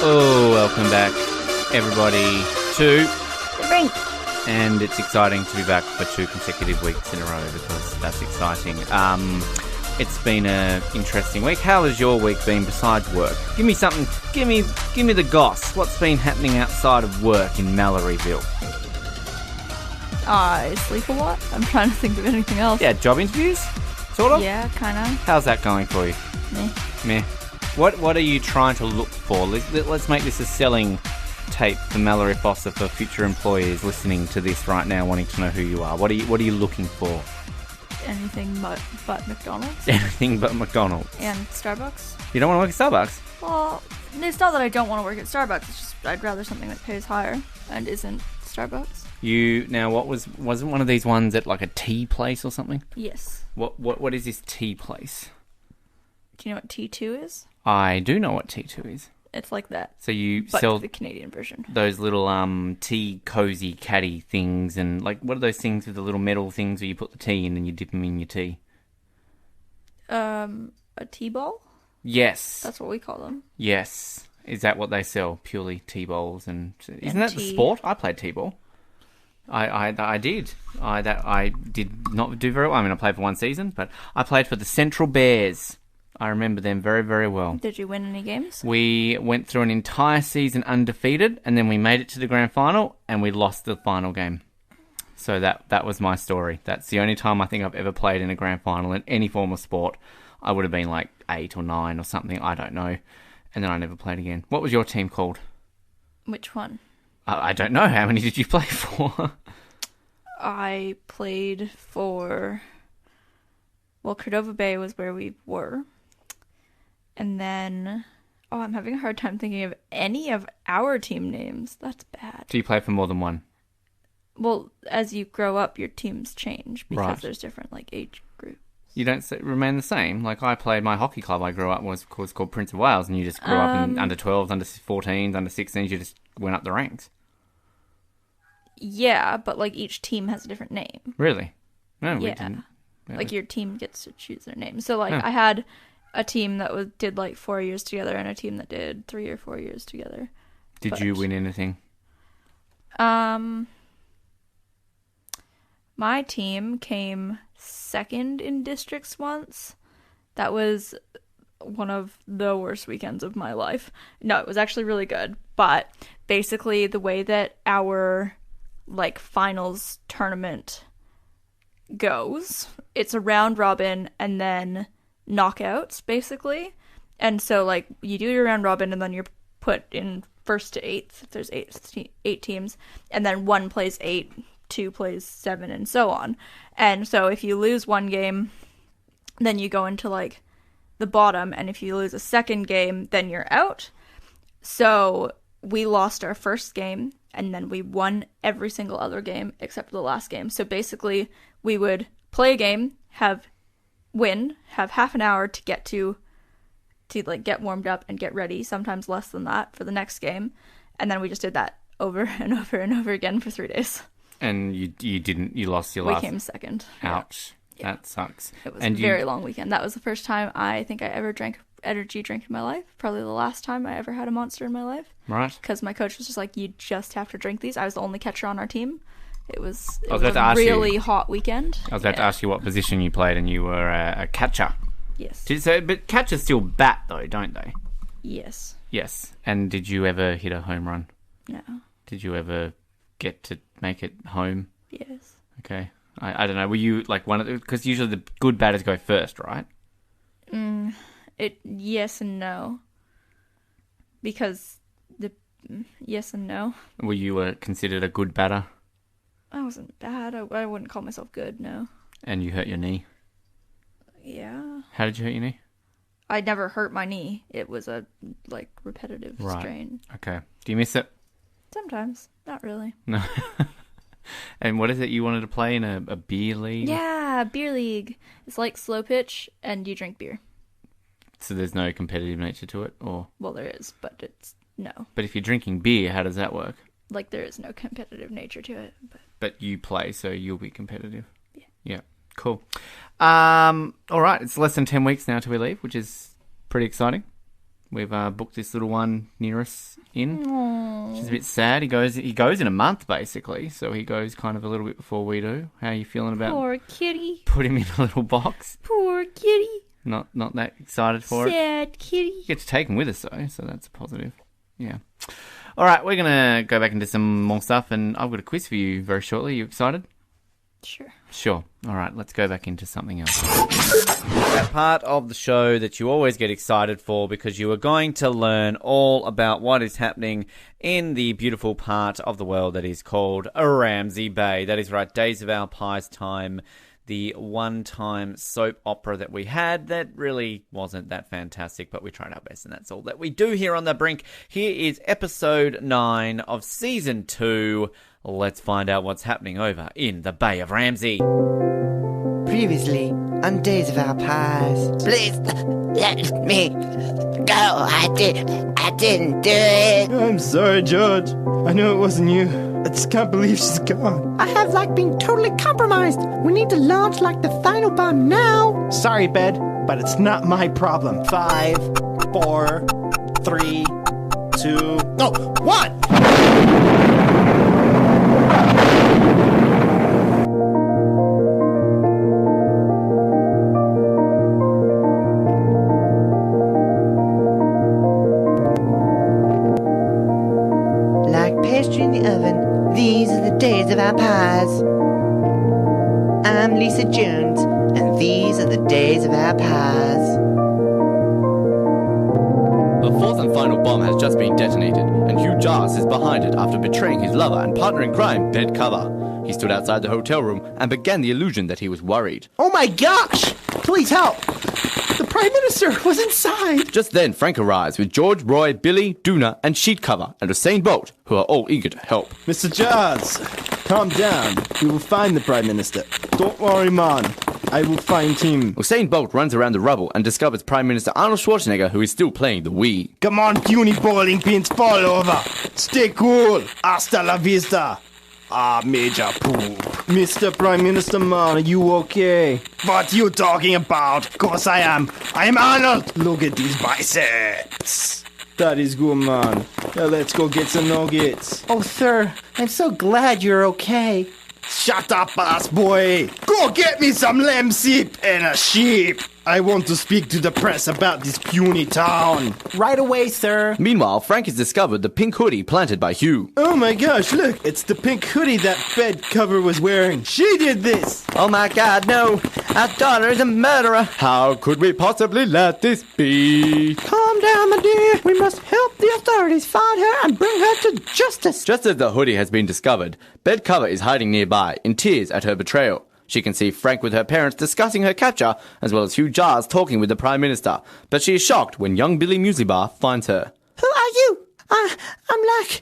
Oh, welcome back, everybody, to The Brink. And it's exciting to be back for 2 consecutive weeks in a row because that's exciting. It's been an interesting week. How has your week been besides work? Give me something. Give me the goss. What's been happening outside of work in Malloryville? I sleep a lot. I'm trying to think of anything else. Yeah, job interviews, sort of. Yeah, kind of. How's that going for you? Meh. What are you trying to look for? Let's make this a selling tape for Mallory Foster for future employees listening to this right now, wanting to know who you are. What are you looking for? Anything but McDonald's. Anything but McDonald's. And Starbucks. You don't want to work at Starbucks? Well, it's not that I don't want to work at Starbucks. It's just I'd rather something that pays higher and isn't Starbucks. Wasn't one of these ones at like a tea place or something? Yes. What is this tea place? Do you know what T2 is? I do know what T2 is. It's like that. So you but sell the Canadian version. Those little tea cozy caddy things, and like what are those things with the little metal things where you put the tea in and you dip them in your tea? A tea ball? Yes. That's what we call them. Yes. Is that what they sell? Purely tea bowls and isn't that the sport? I played tea ball. I did. I did not do very well. I mean, I played for one season, but I played for the Central Bears. I remember them very, very well. Did you win any games? We went through an entire season undefeated, and then we made it to the grand final, and we lost the final game. So that was my story. That's the only time I think I've ever played in a grand final in any form of sport. I would have been like 8 or 9 or something, I don't know. And then I never played again. What was your team called? Which one? I don't know. How many did you play for? I played for... Well, Cordova Bay was where we were. And then... Oh, I'm having a hard time thinking of any of our team names. That's bad. Do you play for more than one? Well, as you grow up, your teams change because Right. there's different age groups. You don't remain the same? Like I played, my hockey club I grew up was called Prince of Wales, and you just grew up in under 12s, under 14s, under 16s, you just went up the ranks. Yeah, but each team has a different name. Really? No, we Yeah. didn't. Like your team gets to choose their name. So I had a team that did 4 years together and a team that did 3 or 4 years together. Did you win anything? My team came second in districts once. That was one of the worst weekends of my life. No, it was actually really good. But basically the way that our finals tournament goes, it's a round robin and then knockouts basically. And so you do your round robin and then you're put in first to eighth if there's eight teams, and then 1 plays 8, 2 plays 7, and so on. And so if you lose one game, then you go into the bottom, and if you lose a second game, then you're out. So we lost our first game, and then we won every single other game except for the last game. So basically, we would play a game, have half an hour to get get warmed up and get ready, sometimes less than that for the next game. And then we just did that over and over and over again for 3 days. And you lost your last... We came second. Ouch. Yeah. That sucks. It was a very long weekend. That was the first time I think I ever drank energy drink in my life. Probably the last time I ever had a Monster in my life. Right. Because my coach was just like, you just have to drink these. I was the only catcher on our team. It was a really hot weekend. I was about to ask you what position you played, and you were a catcher. Yes. But catchers still bat, though, don't they? Yes. Yes. And did you ever hit a home run? No. Did you ever get to make it home? Yes. Okay. I don't know. Were you one of the... Because usually the good batters go first, right? Yes and no. Because yes and no. Were you considered a good batter? I wasn't bad. I wouldn't call myself good, no. And you hurt your knee? Yeah. How did you hurt your knee? I never hurt my knee. It was a repetitive strain. Okay. Do you miss it? Sometimes. Not really. No. And what is it you wanted to play in a beer league? Yeah, beer league. It's like slow pitch and you drink beer. So there's no competitive nature to it, or? Well, there is, but it's no. But if you're drinking beer, how does that work? There is no competitive nature to it. But you play, so you'll be competitive. Yeah. Yeah. Cool. All right. It's less than 10 weeks now till we leave, which is pretty exciting. We've booked this little one near us in, which is a bit sad. He goes in a month, basically, so he goes kind of a little bit before we do. How are you feeling about Poor kitty. put him in a little box? Poor kitty. Not that excited for it. Sad kitty. You get to take him with us, though, so that's a positive. Yeah. All right, we're going to go back into some more stuff, and I've got a quiz for you very shortly. You excited? Sure. Sure. All right, let's go back into something else. That part of the show that you always get excited for because you are going to learn all about what is happening in the beautiful part of the world that is called Ramsey Bay. That is right, Days of Our Pies time, the one-time soap opera that we had that really wasn't that fantastic, but we tried our best, and that's all that we do here on The Brink. Here is episode 9 of season 2. Let's find out what's happening over in the Bay of Ramsey. Previously on Days of Our Pies. Please let me go. I didn't do it. I'm sorry, George. I know it wasn't you. I just can't believe she's gone. I have been totally compromised. We need to launch the final bomb now. Sorry, Bed, but it's not my problem. 5, 4, 3, 2, 1. Pastry in the oven. These are the days of our pies. I'm Lisa Jones, and these are the days of our pies. The fourth and final bomb has just been detonated, and Hugh Jarvis is behind it after betraying his lover and partner in crime, Bed Cover. He stood outside the hotel room and began the illusion that he was worried. Oh my gosh! Please help! The Prime Minister was inside! Just then, Frank arrives with George, Roy, Billy, Duna, and Sheet Cover, and Usain Bolt, who are all eager to help. Mr. Jazz, calm down. We will find the Prime Minister. Don't worry, man. I will find him. Usain Bolt runs around the rubble and discovers Prime Minister Arnold Schwarzenegger, who is still playing the Wii. Come on, puny bowling pins, fall over. Stay cool. Hasta la vista. Ah, Major Poop. Mr. Prime Minister, man, are you okay? What you talking about? Of course I am. I am Arnold. Look at these biceps. That is good, man. Now let's go get some nuggets. Oh, sir, I'm so glad you're okay. Shut up, boss boy. Go get me some lamb soup and a sheep. I want to speak to the press about this puny town. Right away, sir. Meanwhile, Frank has discovered the pink hoodie planted by Hugh. Oh my gosh, look, it's the pink hoodie that Bed Cover was wearing. She did this. Oh my god, no. Our daughter is a murderer. How could we possibly let this be? Calm down, my dear. We must help the authorities find her and bring her to justice. Just as the hoodie has been discovered, Bed Cover is hiding nearby, in tears at her betrayal. She can see Frank with her parents discussing her capture, as well as Hugh Jarvis talking with the Prime Minister. But she is shocked when young Billy Muselybar finds her. Who are you? I'm like,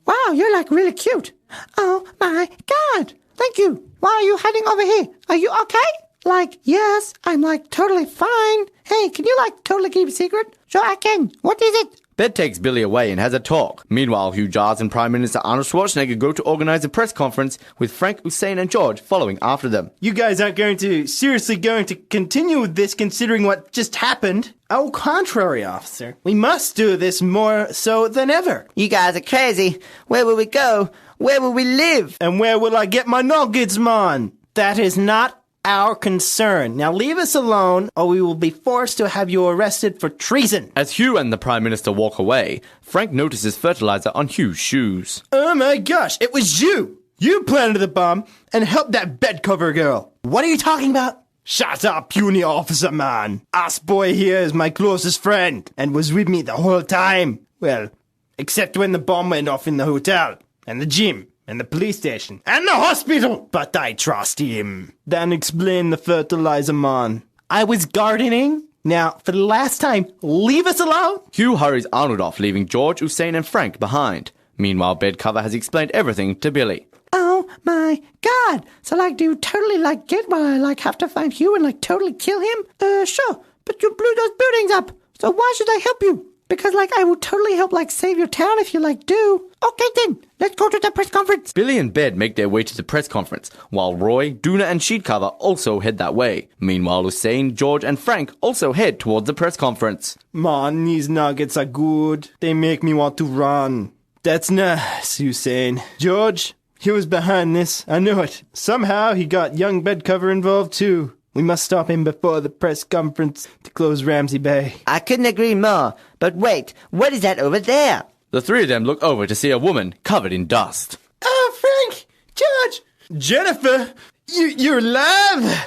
wow, you're really cute. Oh my God. Thank you. Why are you hiding over here? Are you okay? Yes, I'm totally fine. Hey, can you totally keep a secret? Sure I can. What is it? Bed takes Billy away and has a talk. Meanwhile, Hugh Jarvis and Prime Minister Arnold Schwarzenegger go to organize a press conference with Frank, Usain and George following after them. You guys aren't seriously going to continue with this considering what just happened? Au contrary, officer. We must do this more so than ever. You guys are crazy. Where will we go? Where will we live? And where will I get my nuggets, man? That is not our concern. Now leave us alone or we will be forced to have you arrested for treason. As Hugh and the Prime Minister walk away, Frank notices fertilizer on Hugh's shoes. Oh my gosh, it was you! You planted the bomb and helped that bed cover girl. What are you talking about? Shut up, puny officer man. Us boy here is my closest friend and was with me the whole time. Well, except when the bomb went off in the hotel and the gym. And the police station. And the hospital! But I trust him. Then explain the fertilizer, man. I was gardening. Now, for the last time, leave us alone. Hugh hurries Arnold off, leaving George, Usain and Frank behind. Meanwhile, Bed Cover has explained everything to Billy. Oh my God! So do you totally get why I have to find Hugh and totally kill him? Sure, but you blew those buildings up. So why should I help you? Because I will totally help save your town if you do. Okay then. Let's go to the press conference. Billy and Bed make their way to the press conference, while Roy, Duna and Sheetcover also head that way. Meanwhile, Hussein, George and Frank also head towards the press conference. Man, these nuggets are good. They make me want to run. That's nice, Hussein. George, he was behind this. I knew it. Somehow he got young Bedcover involved too. We must stop him before the press conference to close Ramsey Bay. I couldn't agree more. But wait, what is that over there? The three of them look over to see a woman covered in dust. Oh, Frank! George! Jennifer! You're alive!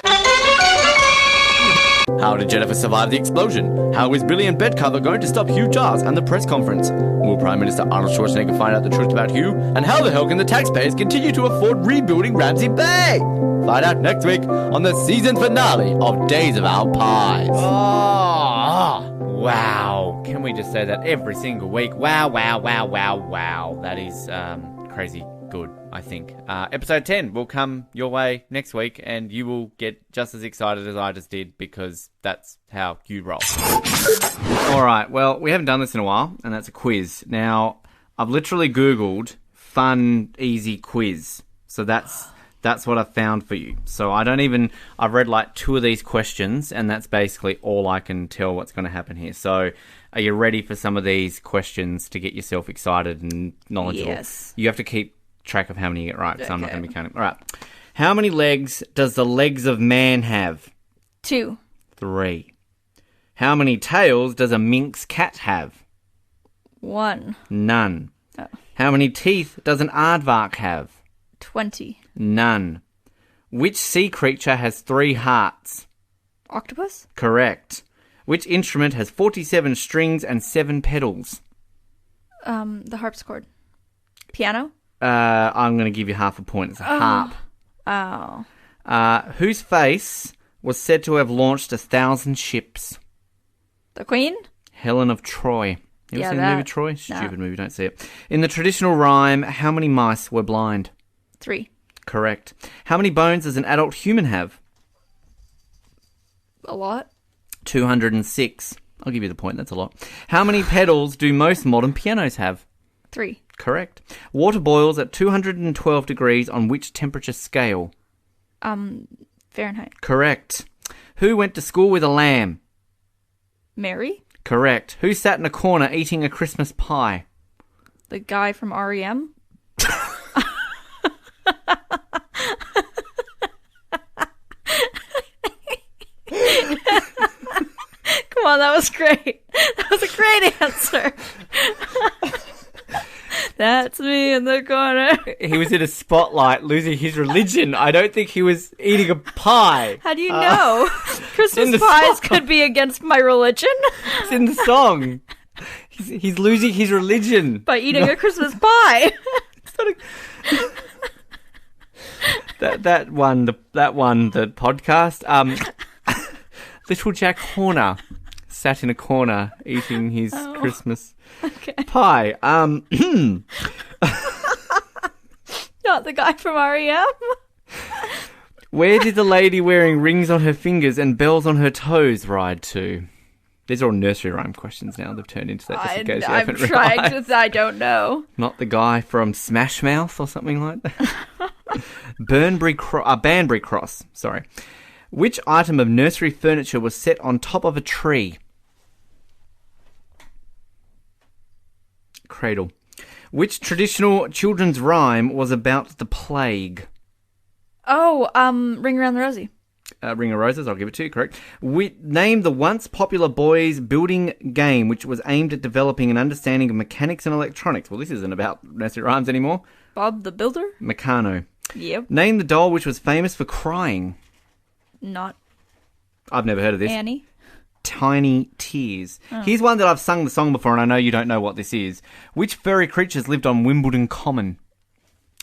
How did Jennifer survive the explosion? How is Billy and Bedcover going to stop Hugh Jars and the press conference? Will Prime Minister Arnold Schwarzenegger find out the truth about Hugh? And how the hell can the taxpayers continue to afford rebuilding Ramsey Bay? Find out next week on the season finale of Days of Our Pies. Oh, wow. Can we just say that every single week? Wow, wow, wow, wow, wow. That is crazy good, I think. Episode 10 will come your way next week, and you will get just as excited as I just did, because that's how you roll. All right, well, we haven't done this in a while, and that's a quiz. Now, I've literally Googled fun, easy quiz. So that's what I've found for you. So I've read like 2 of these questions, and that's basically all I can tell what's going to happen here. So are you ready for some of these questions to get yourself excited and knowledgeable? Yes. You have to keep track of how many you get right, because I'm not going to be counting. All right. How many legs does the legs of man have? 2. 3. How many tails does a minx cat have? 1. None. Oh. How many teeth does an aardvark have? 20. None. Which sea creature has 3 hearts? Octopus? Correct. Which instrument has 47 strings and 7 pedals? The harpsichord. Piano? I'm going to give you half a point. It's a harp. Oh. Whose face was said to have launched 1,000 ships? The Queen? Helen of Troy. You ever Yeah, seen the that- movie Troy? no. Stupid movie, don't see it. In the traditional rhyme, how many mice were blind? 3. Correct. How many bones does an adult human have? A lot? 206. I'll give you the point, that's a lot. How many pedals do most modern pianos have? 3. Correct. Water boils at 212 degrees on which temperature scale? Fahrenheit. Correct. Who went to school with a lamb? Mary? Correct. Who sat in a corner eating a Christmas pie? The guy from REM? Come on, that was great. That was a great answer. That's me in the corner. He was in a spotlight losing his religion. I don't think he was eating a pie. How do you know? in Christmas the pies song. could be against my religion It's in the song. He's losing his religion. by eating a Christmas pie. That won the podcast. Little Jack Horner sat in a corner eating his Christmas pie. Not the guy from REM. Where did the lady wearing rings on her fingers and bells on her toes ride to? These are all nursery rhyme questions now. They've turned into that just in case you I'm haven't trying realised. to. I don't know. Not the guy from Smash Mouth or something like that. Banbury Cross. Sorry. Which item of nursery furniture was set on top of a tree? Cradle. Which traditional children's rhyme was about the plague? Oh, Ring Around the Rosie. Ring of Roses, I'll give it to you, correct. Name the once popular boys' building game which was aimed at developing an understanding of mechanics and electronics. Well, this isn't about nursery rhymes anymore. Bob the Builder? Meccano. Yep. Name the doll which was famous for crying. Not I've never heard of this. Annie. Tiny Tears. Here's one that I've sung the song before, and I know you don't know what this is. Which furry creatures lived on Wimbledon Common?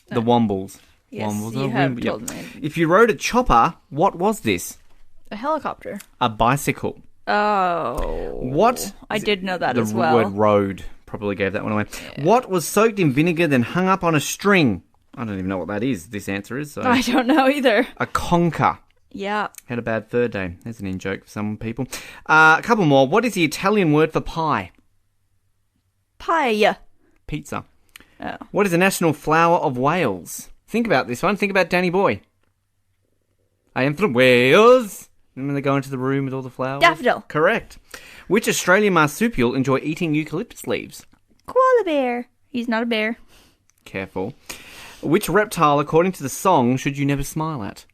The Wombles. Yes, Wombles you of have Wimbledon. told me. If you rode a chopper, what was this? A helicopter. A bicycle. Oh. What? I did know that The as well. word road probably gave that one away. What was soaked in vinegar then hung up on a string? I don't even know what that is. This answer is. So. I don't know either. A conker. Yeah. Had a bad third day. There's an in-joke for some people. A couple more. What is the Italian word for pie? Pie. Pizza. Oh. What is the national flower of Wales? Think about this one. Think about Danny Boy. I am from Wales. Remember they go into the room with all the flowers? Daffodil. Correct. Which Australian marsupial enjoy eating eucalyptus leaves? Koala bear. He's not a bear. Careful. Which reptile, according to the song, should you never smile at?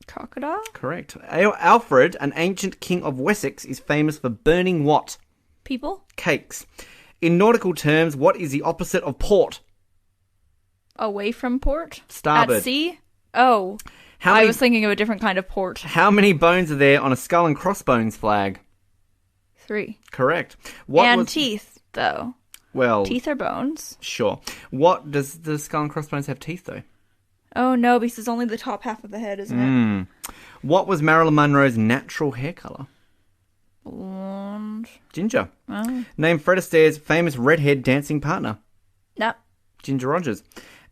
Crocodile? Correct. Alfred, an ancient king of Wessex, is famous for burning what? People? Cakes. In nautical terms, what is the opposite of port? Away from port? Starboard. At sea? Oh. I was thinking of a different kind of port. How many bones are there on a skull and crossbones flag? 3. Correct. Teeth, though. Well, teeth are bones. Sure. What does the skull and crossbones have teeth, though? Oh, no, because it's only the top half of the head, isn't it? What was Marilyn Monroe's natural hair colour? Blonde. Ginger. Oh. Name Fred Astaire's famous redhead dancing partner. No. Ginger Rogers.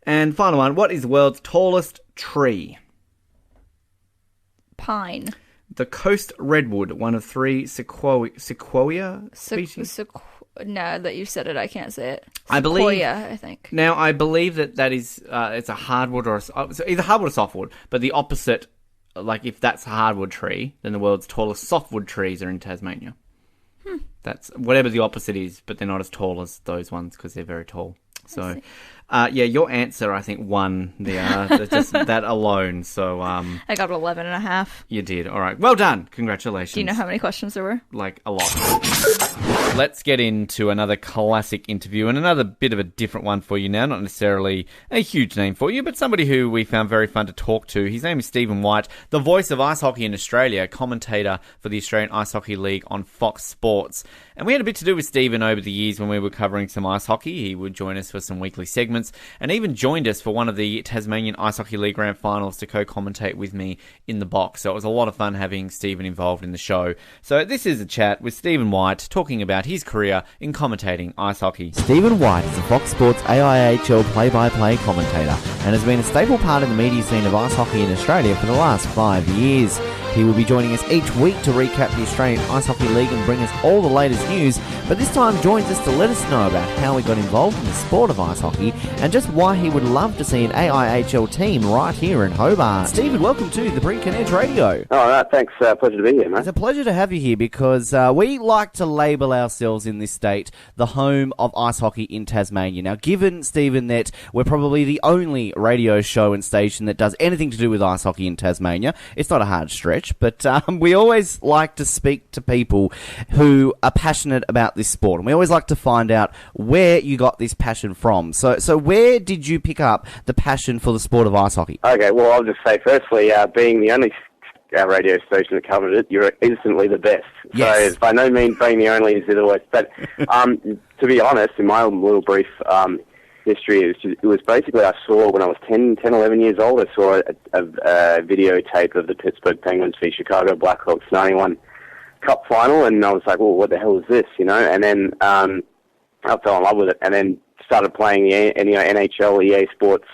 And final one, what is the world's tallest tree? Pine. The coast redwood, one of 3 sequoia species. No, that you said it, I can't say it. Sequoia, I think. Now, I believe that is it's a hardwood or either hardwood or softwood, but the opposite, like if that's a hardwood tree, then the world's tallest softwood trees are in Tasmania. That's whatever the opposite is, but they're not as tall as those ones because they're very tall. So, your answer, I think, won just that alone. So, I got 11 and a half. You did. All right. Well done. Congratulations. Do you know how many questions there were? Like, a lot. Let's get into another classic interview and another bit of a different one for you now. Not necessarily a huge name for you, but somebody who we found very fun to talk to. His name is Stephen White, the voice of ice hockey in Australia, commentator for the Australian Ice Hockey League on Fox Sports. And we had a bit to do with Stephen over the years when we were covering some ice hockey. He would join us for some weekly segments and even joined us for one of the Tasmanian Ice Hockey League Grand Finals to co-commentate with me in the box. So it was a lot of fun having Stephen involved in the show. So this is a chat with Stephen White talking about his career in commentating ice hockey. Stephen White is a Fox Sports AIHL play-by-play commentator and has been a staple part of the media scene of ice hockey in Australia for the last 5 years. He will be joining us each week to recap the Australian Ice Hockey League and bring us all the latest news, but this time joins us to let us know about how he got involved in the sport of ice hockey and just why he would love to see an AIHL team right here in Hobart. Stephen, welcome to the Brink and Edge Radio. Oh, no, thanks. Pleasure to be here, mate. It's a pleasure to have you here because we like to label ourselves in this state the home of ice hockey in Tasmania. Now, given, Stephen, that we're probably the only radio show and station that does anything to do with ice hockey in Tasmania, it's not a hard stretch. But we always like to speak to people who are passionate about this sport, and we always like to find out where you got this passion from. So where did you pick up the passion for the sport of ice hockey? Okay, well, I'll just say firstly, being the only radio station that covered it, you're instantly the best. Yes. So by no means being the only is the worst. But to be honest, in my little brief history, it was basically I saw when I was 10, 11 years old, I saw a videotape of the Pittsburgh Penguins v Chicago Blackhawks 91 Cup final, and I was like, well, what the hell is this, you know? And then I fell in love with it, and then started playing the NHL, EA Sports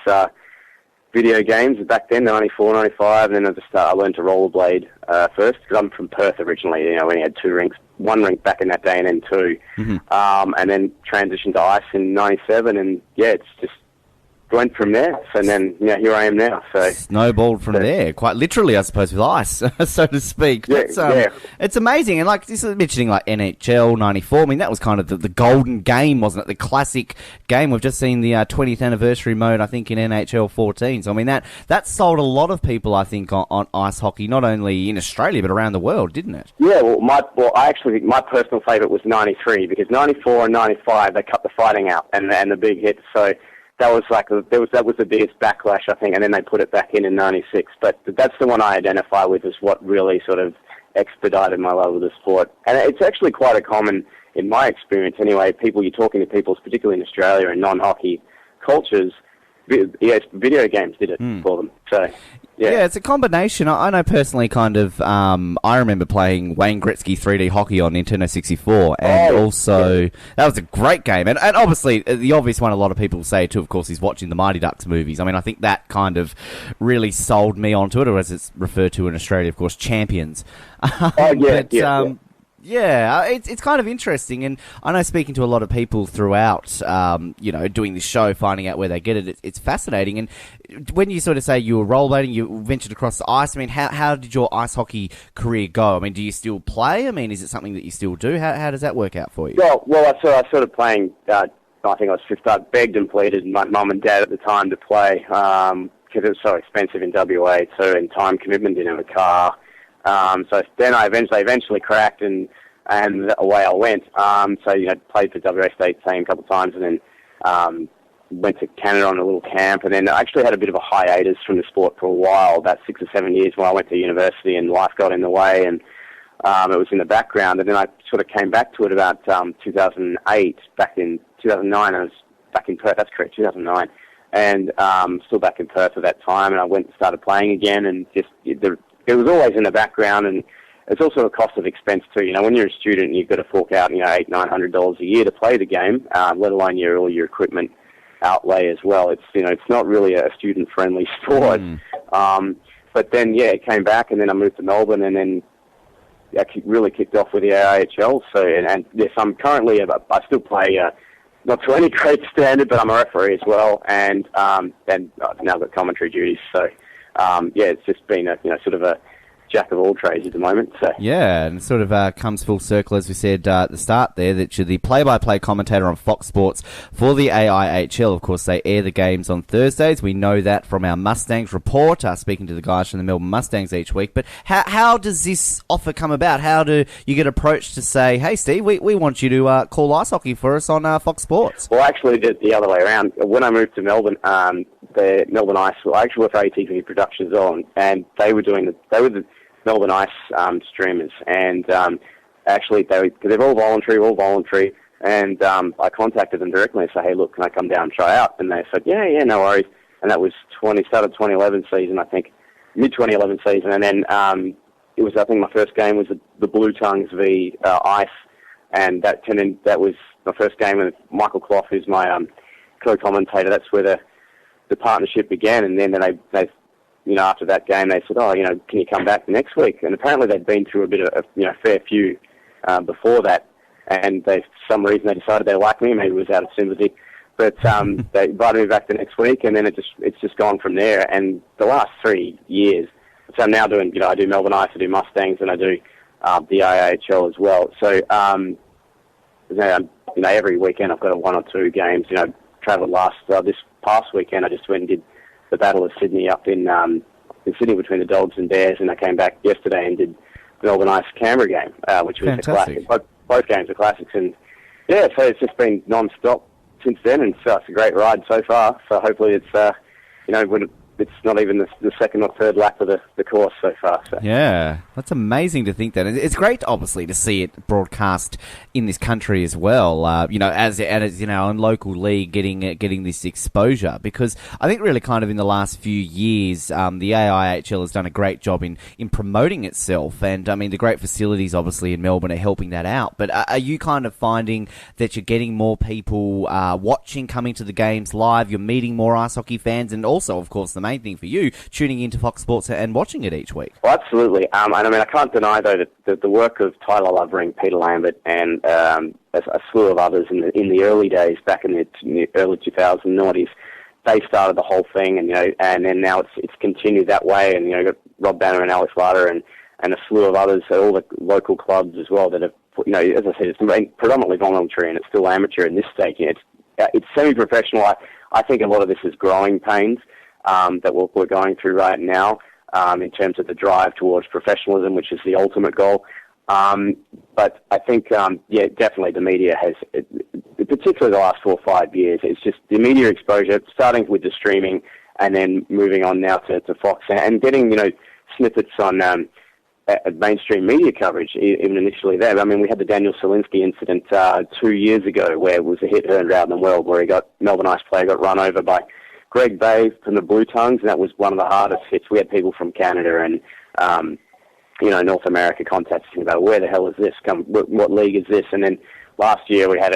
video games back then, 94, 95, and then I learned to rollerblade first, because I'm from Perth originally. You know, we only had 2 rinks, 1 rink back in that day and then 2. And then transitioned to ice in 97, and yeah, it's just went from there. So then, yeah, here I am now. So snowballed from there, quite literally, I suppose, with ice, so to speak. Yeah, It's amazing, and like this is mentioning like NHL '94. I mean, that was kind of the golden game, wasn't it? The classic game. We've just seen the 20th anniversary mode, I think, in NHL 14. So I mean, that sold a lot of people, I think, on ice hockey, not only in Australia but around the world, didn't it? Yeah, my personal favourite was 93, because 94 and 95 they cut the fighting out and the big hits. So that was the biggest backlash, I think, and then they put it back in 96. But that's the one I identify with as what really sort of expedited my love of the sport. And it's actually quite a common, in my experience anyway, you're talking to people, particularly in Australia and non-hockey cultures, video games did it for them. So yeah, it's a combination. I know personally, kind of, I remember playing Wayne Gretzky 3D hockey on Nintendo 64, and that was a great game. And obviously, the obvious one a lot of people say too, of course, is watching the Mighty Ducks movies. I mean, I think that kind of really sold me onto it, or as it's referred to in Australia, of course, Champions. Yeah, it's kind of interesting, and I know speaking to a lot of people throughout, doing this show, finding out where they get it, it's fascinating. And when you sort of say you were rollerblading, you ventured across the ice. I mean, how did your ice hockey career go? I mean, do you still play? I mean, is it something that you still do? How does that work out for you? Well, I started playing. I think I was 15. I begged and pleaded my mum and dad at the time to play because it was so expensive in WA too, and time commitment, didn't have a car. So then I eventually cracked, and away I went. Played for WA State team a couple of times, and then went to Canada on a little camp, and then I actually had a bit of a hiatus from the sport for a while, about 6 or 7 years, when I went to university and life got in the way, and it was in the background. And then I sort of came back to it about 2008, back in 2009. I was back in Perth. That's correct, 2009, and still back in Perth at that time. And I went and started playing again, and just it was always in the background, and it's also a cost of expense too. You know, when you're a student, you've got to fork out $800-900 a year to play the game, let alone all your equipment outlay as well. It's not really a student-friendly sport. But then it came back, and then I moved to Melbourne, and then I really kicked off with the AIHL. So and yes, I'm currently I still play. Not to any great standard, but I'm a referee as well, and I've now got commentary duties. So, it's just been a sort of a jack of all trades at the moment. So yeah, and it sort of comes full circle, as we said at the start there, that you're the play-by-play commentator on Fox Sports for the AIHL. Of course, they air the games on Thursdays. We know that from our Mustangs report, speaking to the guys from the Melbourne Mustangs each week. But how does this offer come about? How do you get approached to say, hey, Steve, we want you to call ice hockey for us on Fox Sports? Well, actually, I did it the other way around. When I moved to Melbourne, the Melbourne Ice, I actually worked for ATV Productions and they were the Melbourne Ice streamers, and actually because they're all voluntary, and I contacted them directly and said, hey, look, can I come down and try out? And they said, yeah, no worries. And that was started 2011 season, I think, mid-2011 season, and then it was, I think my first game was the Blue Tongues v Ice, and that was my first game with Michael Clough, who's my co-commentator. That's where the partnership began, and then they after that game, they said, can you come back next week? And apparently they'd been through a bit of a fair few before that, and for some reason they decided they liked me. Maybe it was out of sympathy, but they invited me back the next week, and then it's just gone from there. And the last 3 years, so I'm now doing, I do Melbourne Ice, I do Mustangs, and I do the AIHL as well. So every weekend I've got 1 or 2 games. Travelled this past weekend. I just went and did the Battle of Sydney up in Sydney between the Dogs and Bears, and I came back yesterday and did the Melbourne Ice Canberra game, which was fantastic. A classic. Both games are classics, and so it's just been non-stop since then, and so it's a great ride so far. So hopefully it's it's not even the second or third lap of the course so far. So. Yeah, that's amazing to think that. It's great, obviously, to see it broadcast in this country as well. As in local league getting this exposure, because I think really kind of in the last few years, the AIHL has done a great job in promoting itself, and I mean the great facilities obviously in Melbourne are helping that out. But are you kind of finding that you're getting more people watching, coming to the games live? You're meeting more ice hockey fans, and also, of course, the main thing for you, tuning into Fox Sports and watching it each week. Well, absolutely. And I mean, I can't deny, though, that the work of Tyler Lovering, Peter Lambert, and a slew of others in the early days, back in the early 2000s, noughties, they started the whole thing, and then now it's continued that way, and got Rob Banner and Alex Larder and a slew of others, all the local clubs as well that have, as I said, it's predominantly voluntary and it's still amateur in this stage. It's semi-professional. I think a lot of this is growing pains that we're going through right now in terms of the drive towards professionalism, which is the ultimate goal. But I think, definitely the media has, particularly the last 4 or 5 years, it's just the media exposure, starting with the streaming and then moving on now to Fox and getting, snippets on mainstream media coverage, even initially there. I mean, we had the Daniel Selinsky incident 2 years ago where it was a hit heard around the world, where Melbourne Ice player got run over by Greg Bay from the Blue Tongues, and that was one of the hardest hits. We had people from Canada and, North America contacting about where the hell is this? What league is this? And then last year we had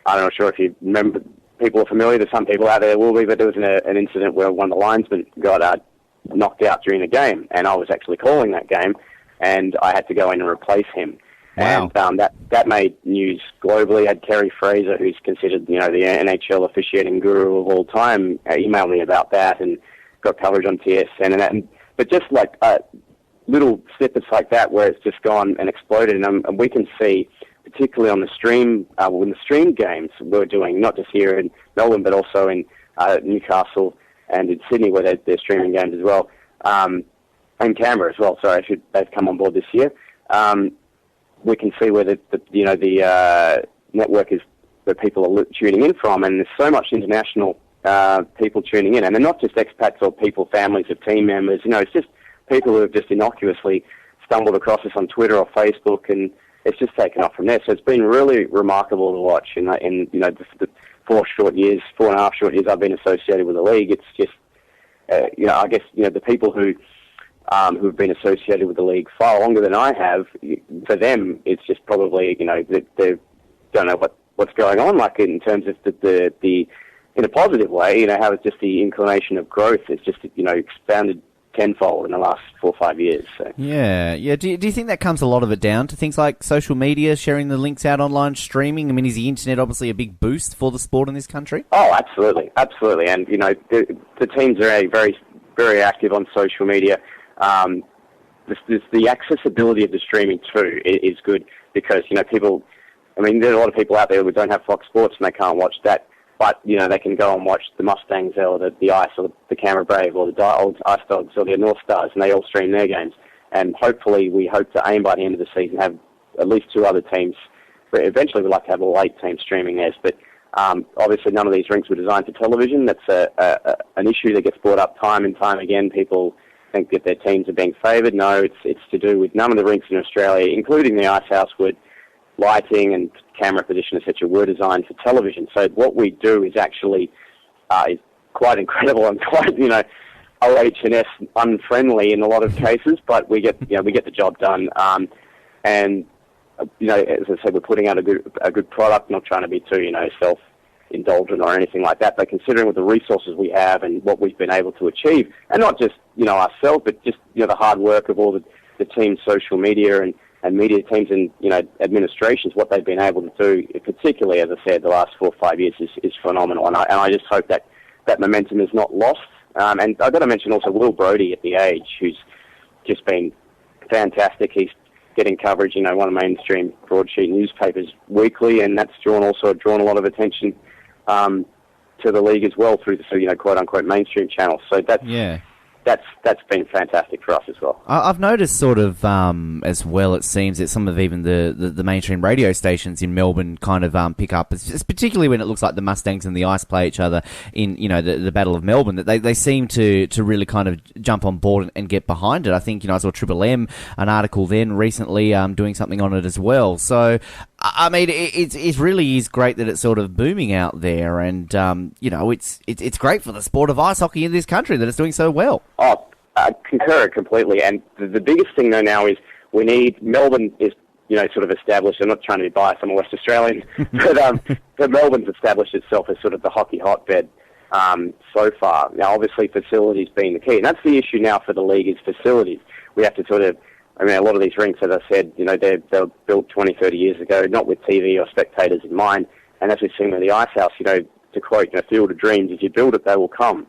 I'm not sure if you remember, people are familiar, there's some people out there will be, but there was an incident where one of the linesmen got knocked out during the game, and I was actually calling that game, and I had to go in and replace him. Wow. And that made news globally. Had Kerry Fraser, who's considered, the NHL officiating guru of all time, email me about that, and got coverage on TSN and that. But just like little snippets like that, where it's just gone and exploded, and we can see, particularly on the stream, when the stream games we're doing, not just here in Melbourne, but also in Newcastle and in Sydney, where they're streaming games as well, and Canberra as well. Sorry, they've come on board this year. We can see where the network is, where people are tuning in from, and there's so much international people tuning in, and they're not just expats or people, families of team members. It's just people who have just innocuously stumbled across us on Twitter or Facebook, and it's just taken off from there. So it's been really remarkable to watch. In the 4.5 short years I've been associated with the league, it's just I guess the people who've been associated with the league far longer than I have, for them it's just probably they don't know what's going on, like in terms of the in a positive way, how it's just the inclination of growth is just expanded tenfold in the last 4 or 5 years. So. Yeah. Do you think that comes a lot of it down to things like social media, sharing the links out online, streaming? I mean, is the internet obviously a big boost for the sport in this country? Oh, absolutely. And the teams are very, very active on social media. The accessibility of the streaming too is good, because people. I mean, there's a lot of people out there who don't have Fox Sports and they can't watch that. But, they can go and watch the Mustangs or the Ice or the Canberra Brave or the old Ice Dogs or the North Stars, and they all stream their games. And hopefully we hope to aim by the end of the season have at least 2 other teams. But eventually we'd like to have all 8 teams streaming theirs. But obviously none of these rinks were designed for television. That's an issue that gets brought up time and time again. People think that their teams are being favoured. No, it's to do with none of the rinks in Australia, including the Ice House, would lighting and camera position, etc., were designed for television. So what we do is actually is quite incredible and quite OH&S unfriendly in a lot of cases, but we get the job done. And as I said, we're putting out a good product. Not trying to be too self-indulgent or anything like that, but considering what the resources we have and what we've been able to achieve, and not just ourselves, but just the hard work of all the team's social media and media teams and administrations, what they've been able to do, particularly, as I said, the last 4 or 5 years is phenomenal. And I just hope that momentum is not lost. And I've got to mention also Will Brodie at The Age, who's just been fantastic. He's getting coverage, one of the mainstream broadsheet newspapers weekly, and that's drawn a lot of attention to the league as well through the quote unquote mainstream channels. So that's been fantastic for us as well. I've noticed sort of as well, it seems that some of even the mainstream radio stations in Melbourne kind of pick up, it's particularly when it looks like the Mustangs and the Ice play each other in the Battle of Melbourne, that they seem to really kind of jump on board and get behind it. I think I saw Triple M, an article then recently doing something on it as well. So I mean, it really is great that it's sort of booming out there, and it's great for the sport of ice hockey in this country that it's doing so well. Oh, I concur completely. And the biggest thing though now is Melbourne is sort of established. I'm not trying to be biased. I'm a West Australian, but Melbourne's established itself as sort of the hockey hotbed so far. Now, obviously, facilities being the key, and that's the issue now for the league is facilities. We have to sort of. I mean, a lot of these rinks, as I said, they were built 20, 30 years ago, not with TV or spectators in mind. And as we've seen with the Ice House, to quote, Field of Dreams, if you build it, they will come.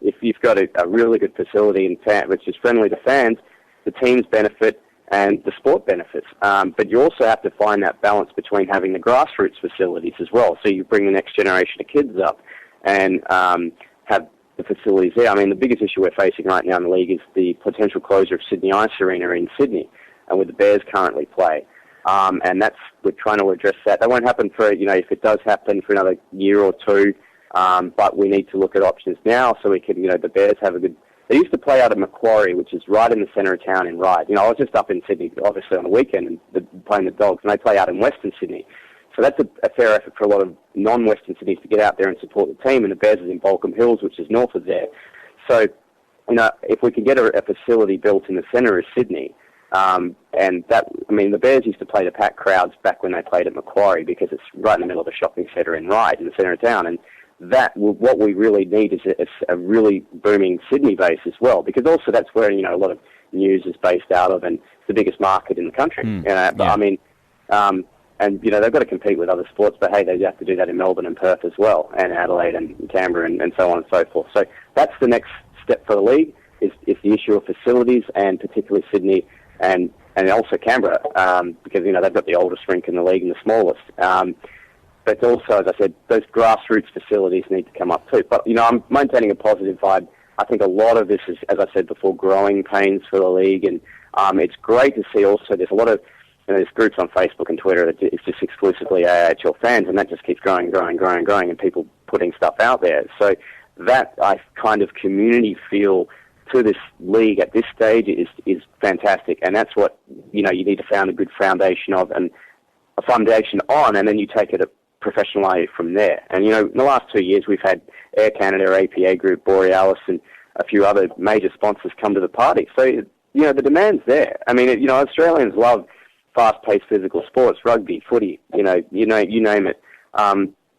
If you've got a really good facility which is friendly to fans, the teams benefit and the sport benefits. But you also have to find that balance between having the grassroots facilities as well. So you bring the next generation of kids up and have the facilities there. I mean, the biggest issue we're facing right now in the league is the potential closure of Sydney Ice Arena in Sydney, and where the Bears currently play. And we're trying to address that. That won't happen for, if it does happen, for another year or two. But we need to look at options now so we can, the Bears have a good. They used to play out at Macquarie, which is right in the centre of town in Ryde. I was just up in Sydney, obviously on the weekend, and playing the Dogs, and they play out in Western Sydney. So that's a fair effort for a lot of non-Western cities to get out there and support the team, and the Bears is in Balcombe Hills, which is north of there. So, if we can get a facility built in the centre of Sydney, the Bears used to play to packed crowds back when they played at Macquarie because it's right in the middle of a shopping centre in Ryde, in the centre of town, and what we really need is a really booming Sydney base as well, because also that's where, a lot of news is based out of, and it's the biggest market in the country. But I mean, and they've got to compete with other sports, but hey, they have to do that in Melbourne and Perth as well, and Adelaide and Canberra and so on and so forth. So that's the next step for the league is the issue of facilities, and particularly Sydney and also Canberra, because they've got the oldest rink in the league and the smallest. But also, as I said, those grassroots facilities need to come up too. But I'm maintaining a positive vibe. I think a lot of this is, as I said before, growing pains for the league, and it's great to see. Also, there's a lot of there's groups on Facebook and Twitter that it's just exclusively AHL fans, and that just keeps growing, and people putting stuff out there. So that kind of community feel to this league at this stage is fantastic, and that's what you need to found a good foundation of, and a foundation on, and then you take it a professionalize from there. And in the last 2 years we've had Air Canada, APA Group, Borealis, and a few other major sponsors come to the party. So the demand's there. I mean, Australians love fast-paced physical sports, rugby, footy, you name it.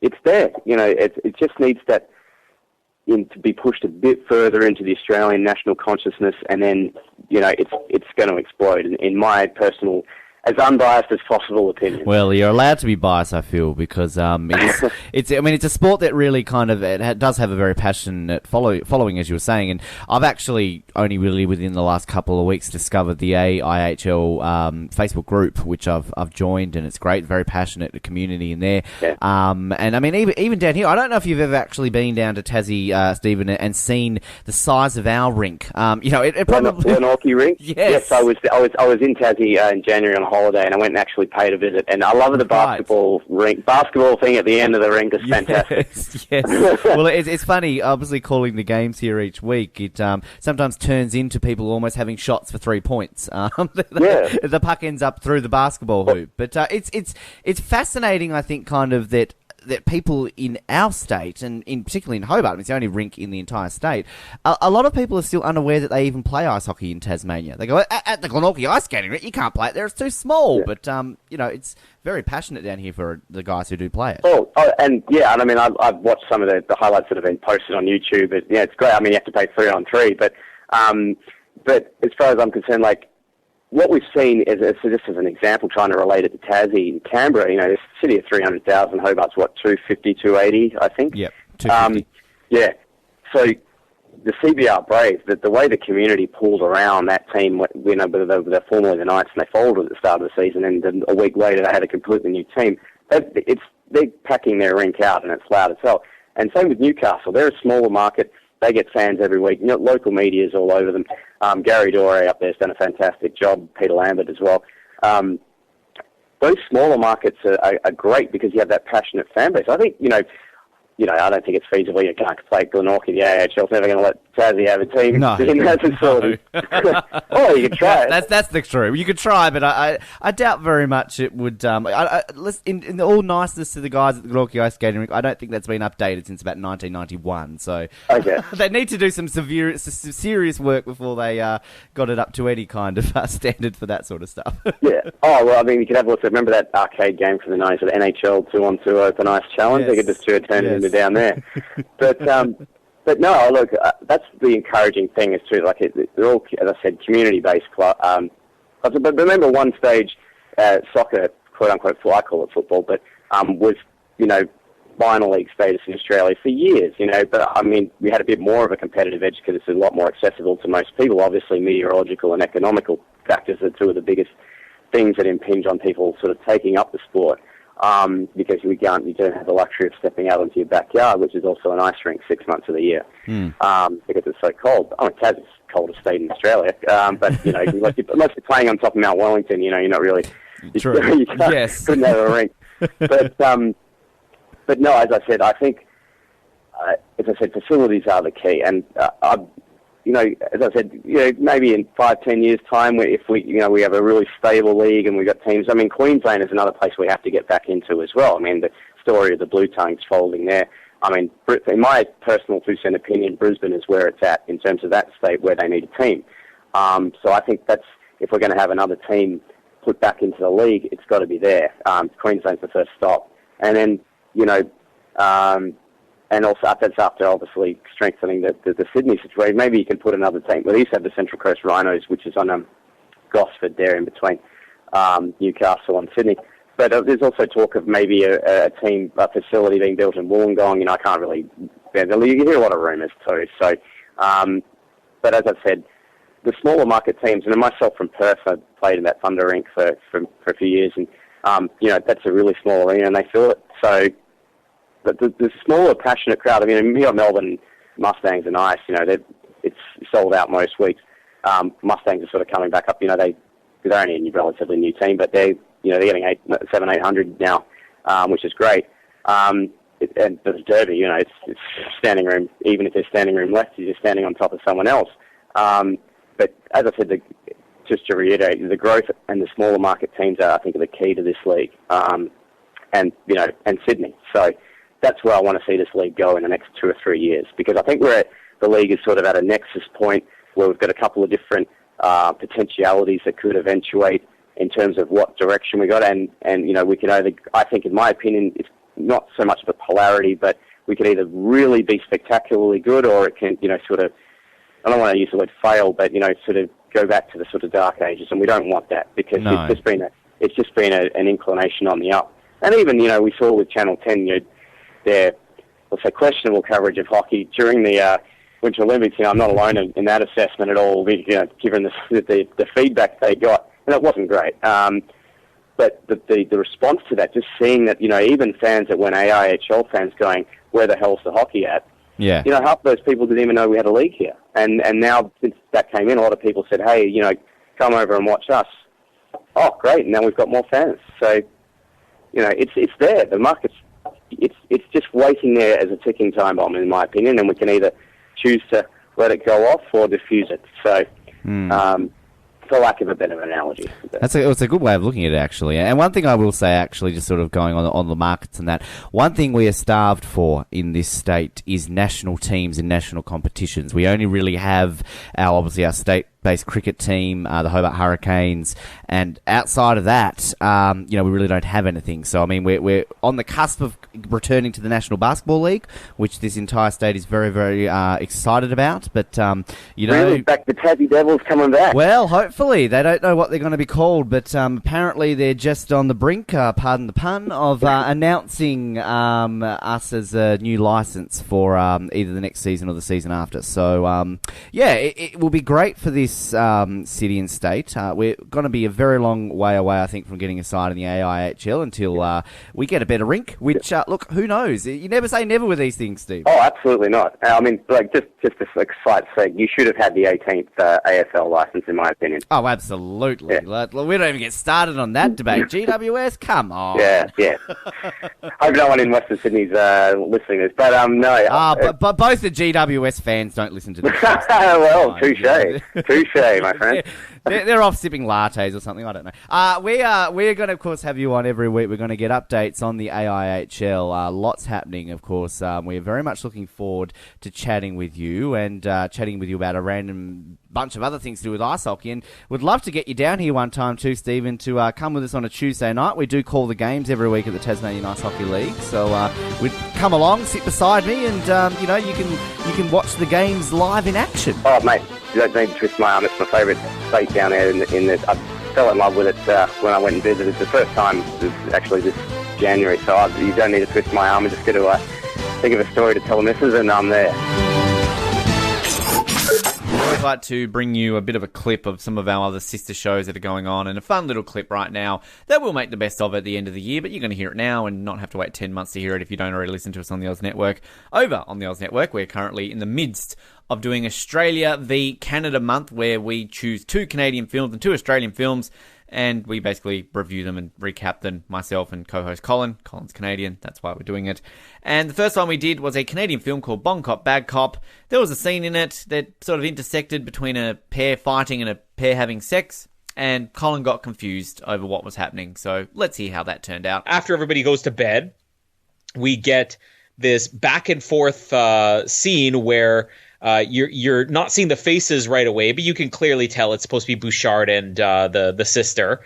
It's there. It just needs that to be pushed a bit further into the Australian national consciousness, and then it's going to explode. In my personal, as unbiased as possible opinion. Well, you're allowed to be biased, I feel, because it's a sport that really kind of does have a very passionate following, as you were saying. And I've actually only really within the last couple of weeks discovered the AIHL Facebook group, which I've joined, and it's great, very passionate community in there. Yeah. And I mean, even down here, I don't know if you've ever actually been down to Tassie, Stephen, and seen the size of our rink. It probably Glenorchy rink. Yes, I was in Tassie in January on holiday, and I went and actually paid a visit, and I love the basketball thing at the end of the rink is fantastic. Yes. Well, it's funny, obviously calling the games here each week, it sometimes turns into people almost having shots for 3 points. The puck ends up through the basketball hoop. But it's fascinating, I think, kind of that people in our state, and particularly in Hobart, it's the only rink in the entire state, a lot of people are still unaware that they even play ice hockey in Tasmania. They go, at the Glenorchy ice skating rink, you can't play it there, it's too small. Yeah. But, it's very passionate down here for the guys who do play it. And I mean, I've watched some of the highlights that have been posted on YouTube, but it's great. I mean, you have to pay 3-on-3, but as far as I'm concerned, what we've seen is, so just as an example, trying to relate it to Tassie and Canberra, it's a city of 300,000, Hobart's 250, 280, I think? Yep, 250. So the CBR Braves, the way the community pulled around that team, they're formerly the Knights, and they folded at the start of the season, and then a week later they had a completely new team. They're packing their rink out, and it's loud as hell. And same with Newcastle. They're a smaller market. They get fans every week. Local media's all over them. Gary Doré up there's done a fantastic job. Peter Lambert as well. Those smaller markets are great because you have that passionate fan base. I think, I don't think it's feasible. You can't play Glenorchy. The AHL's never going to let Tassie have a team in that facility. Oh, you could try it. That's the truth. You could try, but I doubt very much it would. In all niceness to the guys at the Glenorchy Ice Skating Rink, I don't think that's been updated since about 1991. So they need to do some serious work before they got it up to any kind of standard for that sort of stuff. Yeah. Oh, well, I mean, you could have a look. Remember that arcade game from the 90s, the NHL 2-on-2 Open Ice Challenge? Yes. They could just turn it into down there. But no, look, that's the encouraging thing is too, they're all, as I said, community-based clubs. But remember one stage, soccer, quote-unquote, I call it football, but was, minor league status in Australia for years, But, I mean, we had a bit more of a competitive edge because it's a lot more accessible to most people. Obviously, meteorological and economical factors are two of the biggest things that impinge on people sort of taking up the sport. Because you don't have the luxury of stepping out into your backyard, which is also an ice rink 6 months of the year, because it's so cold. Tassie's the coldest state in Australia, but unless you're playing on top of Mount Wellington, you're not really. True. You couldn't have a rink. But no, as I said, I think, facilities are the key, and as I said, maybe in 5-10 years' time, if we have a really stable league and we've got teams. I mean, Queensland is another place we have to get back into as well. I mean, the story of the Blue Tongues folding there. I mean, in my personal 2-cent opinion, Brisbane is where it's at in terms of that state where they need a team. So I think if we're going to have another team put back into the league, it's got to be there. Queensland's the first stop, and then and also that's after obviously strengthening the Sydney situation. Maybe you can put another team. Well, they used to have the Central Coast Rhinos, which is on Gosford there in between Newcastle and Sydney. But there's also talk of maybe a facility being built in Wollongong. I can't really... You hear a lot of rumours too. So, but as I've said, the smaller market teams, and myself from Perth, I played in that Thunder Rink for a few years, and that's a really small arena, and they feel it. So, but the smaller, passionate crowd. I mean, here at Melbourne, Mustangs are nice. It's sold out most weeks. Mustangs are sort of coming back up. They're only a relatively new team, but they're getting 800 now, which is great. And the Derby, it's standing room. Even if there's standing room left, you're just standing on top of someone else. But as I said, just to reiterate, the growth and the smaller market teams are the key to this league, and Sydney. So that's where I want to see this league go in the next 2 or 3 years, because I think the league is sort of at a nexus point where we've got a couple of different potentialities that could eventuate in terms of what direction we got, and we can either, I think in my opinion, it's not so much the polarity, but we can either really be spectacularly good, or it can sort of, I don't want to use the word fail, but sort of go back to the sort of dark ages, and we don't want that, because it's just been an inclination on the up. And even we saw with Channel 10 their, let's say, questionable coverage of hockey during the Winter Olympics. I'm not alone in that assessment at all, given the feedback they got, and it wasn't great. But the response to that, just seeing that even fans that weren't AIHL fans going, where the hell's the hockey at? Yeah. Half of those people didn't even know we had a league here. And now, since that came in, a lot of people said, hey, come over and watch us. Oh, great, and now we've got more fans. So, it's there. The market's, it's just waiting there as a ticking time bomb, in my opinion, and we can either choose to let it go off or diffuse it. So, for lack of a better analogy. It's a good way of looking at it, actually. And one thing I will say, actually, just sort of going on the markets and that, one thing we are starved for in this state is national teams and national competitions. We only really have our state-based cricket team, the Hobart Hurricanes, and outside of that, we really don't have anything. So, I mean, we're on the cusp of returning to the National Basketball League, which this entire state is very, very excited about. But, Really? Back the Tassie Devils coming back? Well, hopefully. They don't know what they're going to be called, but apparently they're just on the brink, pardon the pun, of announcing us as a new license for either the next season or the season after. So, it will be great for this city and state. We're going to be a very long way away, I think, from getting a side in the AIHL until we get a better rink, which, look, who knows? You never say never with these things, Steve. Oh, absolutely not. I mean, just a slight seg, you should have had the 18th AFL license, in my opinion. Oh, absolutely. Yeah. We don't even get started on that debate. GWS, come on. Yeah. Hope no one in Western Sydney's listening to this, but no. But both the GWS fans don't listen to this. Well, touche, my friend. They're off sipping lattes or something. I don't know. We're going to, of course, have you on every week. We're going to get updates on the AIHL. Lots happening, of course. We're very much looking forward to chatting with you and chatting with you about a random bunch of other things to do with ice hockey. And would love to get you down here one time too, Stephen, to come with us on a Tuesday night. We do call the games every week at the Tasmanian Ice Hockey League. So we'd come along, sit beside me, and you can watch the games live in action. Oh, mate. You don't need to twist my arm. It's my favourite state down there. I fell in love with it when I went and visited. The first time was actually this January, so you don't need to twist my arm. I'm just going to think of a story to tell the missus, and I'm there. I'd like to bring you a bit of a clip of some of our other sister shows that are going on, and a fun little clip right now that we'll make the best of at the end of the year, but you're going to hear it now and not have to wait 10 months to hear it if you don't already listen to us on the Oz Network. Over on the Oz Network, we're currently in the midst of doing Australia v Canada month, where we choose 2 Canadian films and 2 Australian films, and we basically review them and recap them, myself and co-host Colin. Colin's Canadian, that's why we're doing it. And the first one we did was a Canadian film called Bon Cop, Bad Cop. There was a scene in it that sort of intersected between a pair fighting and a pair having sex, and Colin got confused over what was happening. So let's see how that turned out. After everybody goes to bed, we get this back and forth scene where you're not seeing the faces right away, but you can clearly tell it's supposed to be Bouchard and the sister.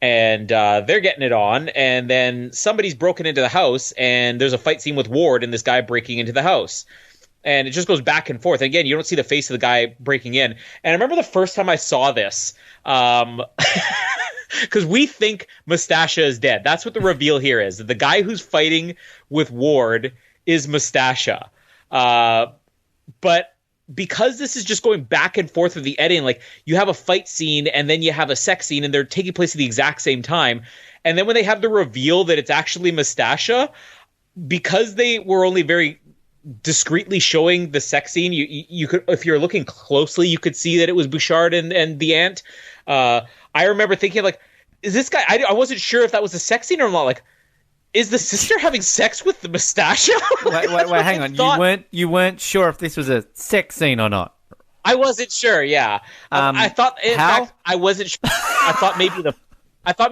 and they're getting it on, and then somebody's broken into the house, and there's a fight scene with Ward and this guy breaking into the house. And it just goes back and forth. And again, you don't see the face of the guy breaking in. And I remember the first time I saw this, because we think Mustasha is dead. That's what the reveal here is. The guy who's fighting with Ward is Mustasha. But because this is just going back and forth with the editing, like you have a fight scene and then you have a sex scene and they're taking place at the exact same time. And then when they have the reveal that it's actually Mustasha, because they were only very discreetly showing the sex scene, you could, if you're looking closely, you could see that it was Bouchard and the aunt. I remember thinking, like, is this guy? I wasn't sure if that was a sex scene or not. Like, is the sister having sex with the Mustasha? wait, hang on. You weren't sure if this was a sex scene or not. I wasn't sure. Yeah, I thought. In how? fact, I wasn't sure. I thought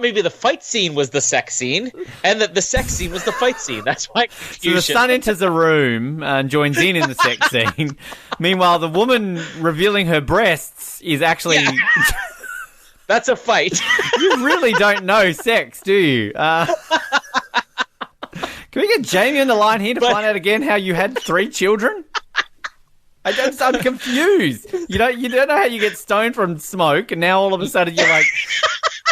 maybe the fight scene was the sex scene, and that the sex scene was the fight scene. That's why. So the son enters the room and joins in the sex scene. Meanwhile, the woman revealing her breasts is actually. Yeah. That's a fight. You really don't know sex, do you? Can we get Jamie on the line here to find out again how you had 3 children? I'm confused. You don't know how you get stoned from smoke, and now all of a sudden you're like.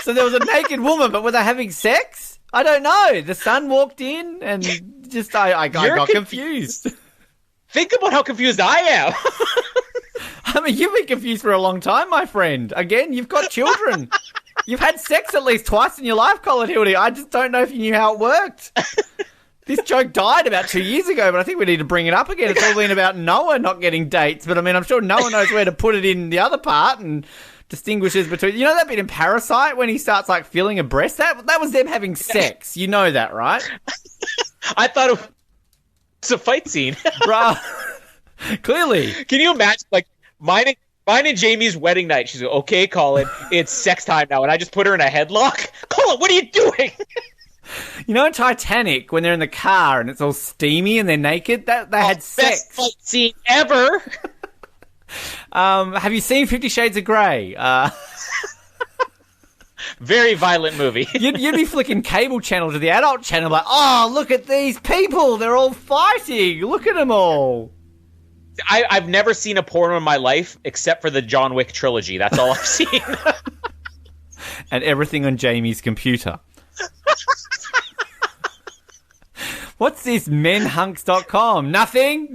So there was a naked woman, but were they having sex? I don't know. The son walked in, and just I got confused. Think about how confused I am. I mean, you've been confused for a long time, my friend. Again, you've got children. You've had sex at least twice in your life, Colin Hildy. I just don't know if you knew how it worked. This joke died about 2 years ago, but I think we need to bring it up again. It's all been about Noah not getting dates, but I mean, I'm sure Noah knows where to put it in the other part and distinguishes between... You know that bit in Parasite when he starts, like, feeling a breast? That was them having sex. You know that, right? I thought it was a fight scene. Bruh. Clearly. Can you imagine, like, mine and Jamie's wedding night? She's like, okay, Colin, it's sex time now. And I just put her in a headlock. Colin, what are you doing? You know in Titanic, when they're in the car and it's all steamy and they're naked? They had sex. Best fight scene ever. Have you seen 50 Shades of Grey? Very violent movie. You'd be flicking cable channel to the adult channel like, oh, look at these people. They're all fighting. Look at them all. I've never seen a porno in my life except for the John Wick trilogy. That's all I've seen. And everything on Jamie's computer. What's this, menhunks.com? Nothing.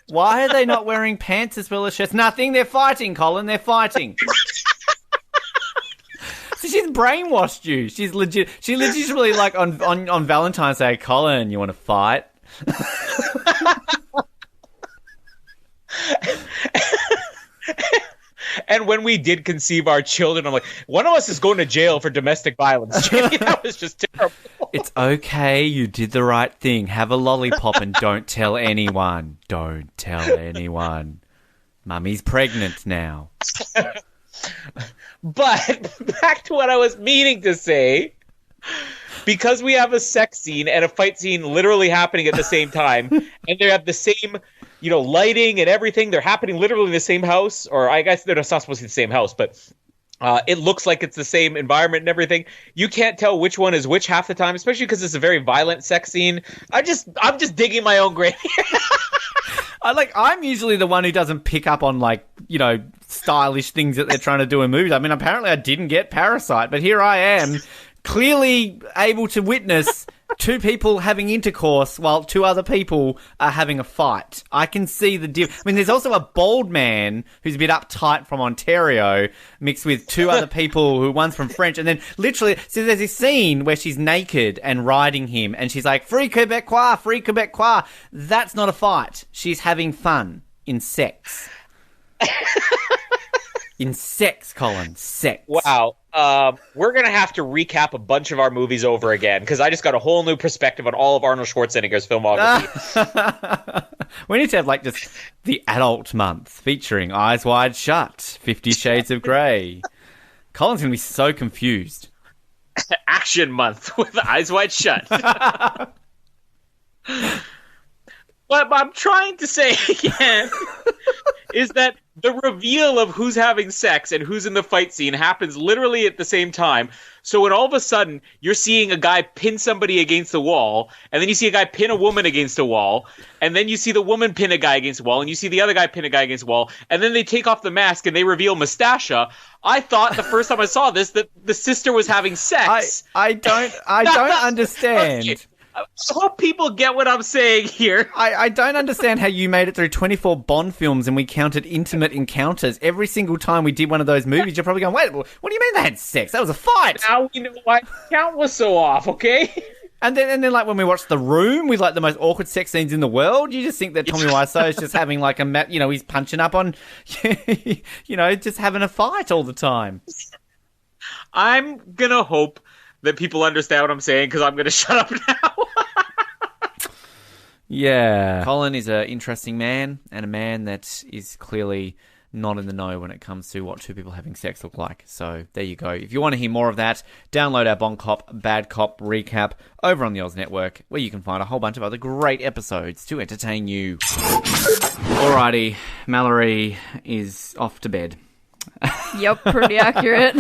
Why are they not wearing pants as well as shirts? Nothing. They're fighting, Colin. They're fighting. So she's brainwashed you. She legitimately, like, on Valentine's Day, Colin, you want to fight? And when we did conceive our children, I'm like, one of us is going to jail for domestic violence. That was just terrible. It's okay. You did the right thing. Have a lollipop and don't tell anyone. Don't tell anyone. Mummy's pregnant now. But back to what I was meaning to say. Because we have a sex scene and a fight scene literally happening at the same time, and they have the same, lighting and everything. They're happening literally in the same house, or I guess they're not supposed to be the same house, but it looks like it's the same environment and everything. You can't tell which one is which half the time, especially because it's a very violent sex scene. I'm just digging my own grave. I'm usually the one who doesn't pick up on, stylish things that they're trying to do in movies. I mean, apparently I didn't get Parasite, but here I am, clearly able to witness 2 people having intercourse while 2 other people are having a fight. I can see the difference. I mean, there's also a bald man who's a bit uptight from Ontario mixed with 2 other people who one's from French. And then literally, so there's this scene where she's naked and riding him and she's like, free Quebecois, free Quebecois. That's not a fight. She's having fun in sex. In sex, Colin. Sex. Wow. We're going to have to recap a bunch of our movies over again, because I just got a whole new perspective on all of Arnold Schwarzenegger's filmography. We need to have, just the adult month, featuring Eyes Wide Shut, 50 Shades of Grey. Colin's going to be so confused. Action month with Eyes Wide Shut. What I'm trying to say again is that the reveal of who's having sex and who's in the fight scene happens literally at the same time. So when all of a sudden you're seeing a guy pin somebody against the wall, and then you see a guy pin a woman against a wall, and then you see the woman pin a guy against a wall, and you see the other guy pin a guy against a wall, and then they take off the mask and they reveal Mustasha. I thought the first time I saw this that the sister was having sex. I don't understand. Okay. I hope people get what I'm saying here. I don't understand how you made it through 24 Bond films and we counted intimate encounters. Every single time we did one of those movies, you're probably going, wait, what do you mean they had sex? That was a fight. Now we know why the count was so off, okay? And then, like, when we watched The Room with, like, the most awkward sex scenes in the world, you just think that Tommy Wiseau is just having, like, he's punching up on, just having a fight all the time. I'm going to hope that people understand what I'm saying, because I'm going to shut up now. Yeah. Colin is an interesting man, and a man that is clearly not in the know when it comes to what two people having sex look like. So there you go. If you want to hear more of that, download our Bon Cop, Bad Cop recap over on the Oz Network, where you can find a whole bunch of other great episodes to entertain you. Alrighty, Mallory is off to bed. Yep, pretty accurate.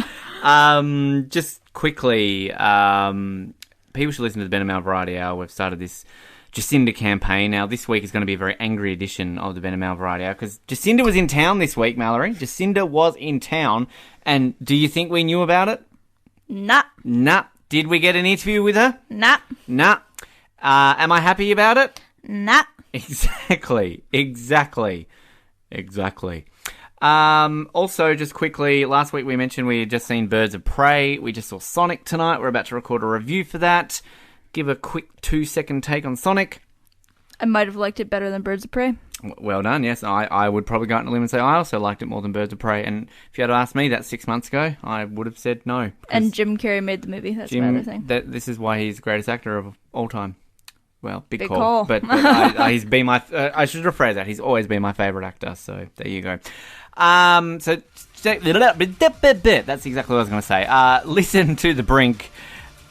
Just quickly, people should listen to the Ben and Mal Variety Hour. We've started this Jacinda campaign. Now, this week is going to be a very angry edition of the Ben and Mal Variety Hour because Jacinda was in town this week, Mallory. Jacinda was in town. And do you think we knew about it? Nah. Did we get an interview with her? Nah. Am I happy about it? Nah. Exactly. Also, just quickly, last week we mentioned we had just seen Birds of Prey. We just saw Sonic tonight. We're about to record a review for that. Give a quick 2-second take on Sonic. I might have liked it better than Birds of Prey. Well done, yes. I would probably go out on a limb and say I also liked it more than Birds of Prey. And if you had asked me that 6 months ago, I would have said no. And Jim Carrey made the movie. That's my other thing. This is why he's the greatest actor of all time. Well, big call. But he's been my... I should rephrase that. He's always been my favourite actor. So there you go. That's exactly what I was going to say. Listen to the Brink.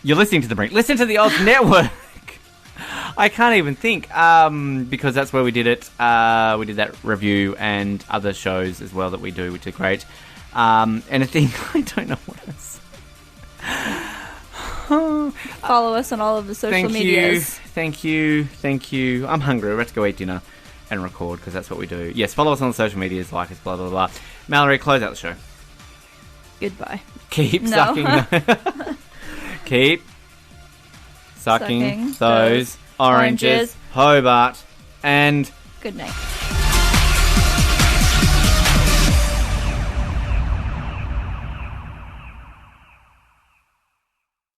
You're listening to the Brink. Listen to the Oz Network. I can't even think because that's where we did it. We did that review and other shows as well that we do, which are great. And I think I don't know what else. Follow us on all of the social medias. Thank you. I'm hungry. We're about to go eat dinner and record because that's what we do. Yes, follow us on the social medias, like us, blah, blah, blah. Mallory, close out the show. Goodbye. Keep sucking. Keep sucking those oranges, Hobart, and good night.